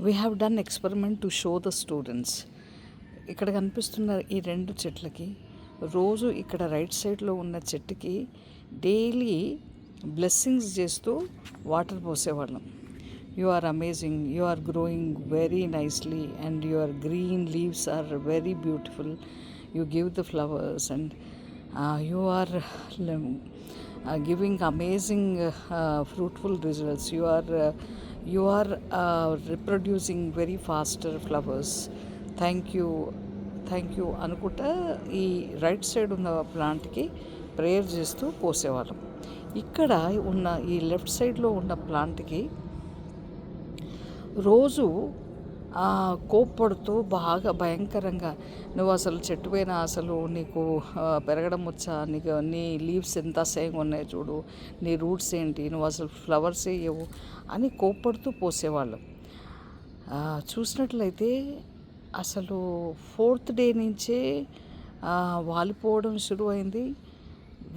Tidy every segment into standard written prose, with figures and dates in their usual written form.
We have done experiment to show the students. ఇక్కడ కనిపిస్తున్న ఈ 2 చెట్లకి రోజు ఇక్కడ రైట్ సైడ్లో ఉన్న చెట్టుకి డైలీ బ్లెస్సింగ్స్ చేస్తూ వాటర్ పోసేవాళ్ళం. You are amazing, you are growing very nicely and your green leaves are very beautiful. You give the flowers and you are giving amazing fruitful results. You are reproducing very faster flowers. Thank you అనుకుంటా ఈ right side ఉన్న ప్లాంట్కి prayer చేస్తూ పోసేవాళ్ళం. ఇక్కడ ఉన్న ఈ left సైడ్లో ఉన్న ప్లాంట్కి రోజు కోప్పడుతూ బాగా భయంకరంగా, నువ్వు అసలు చెట్టు పైన అసలు నీకు పెరగడం వచ్చా, నీకు నీ లీవ్స్ ఎంత అసహ్యంగా ఉన్నాయి చూడు, నీ రూట్స్ ఏంటి, నువ్వు అసలు ఫ్లవర్స్ వేయవు అని కోప్పడుతూ పోసేవాళ్ళు. చూసినట్లయితే అసలు 4th డే నుంచే వాలిపోవడం షురు అయింది.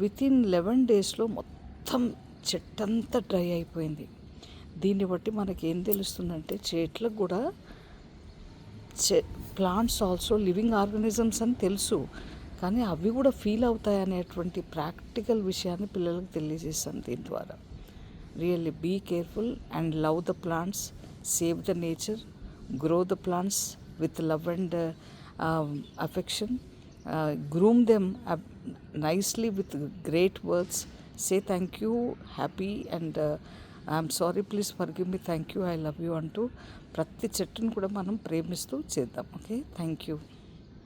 వితిన్ 11 డేస్లో మొత్తం చెట్టంతా డ్రై అయిపోయింది. దీన్ని బట్టి మనకేం తెలుస్తుందంటే చెట్లకు కూడా ప్లాంట్స్ ఆల్సో లివింగ్ ఆర్గానిజమ్స్ అని తెలుసు, కానీ అవి కూడా ఫీల్ అవుతాయి అనేటువంటి ప్రాక్టికల్ విషయాన్ని పిల్లలకు తెలియజేస్తాను దీని ద్వారా. Really be careful and love the plants, save the nature, grow the plants with love and affection, groom them nicely with great words, say thank you, happy and I'm sorry, please forgive me, thank you, I love you అంటూ ప్రతి చెట్టును కూడా మనం ప్రేమిస్తూ చేద్దాం. Okay, thank you.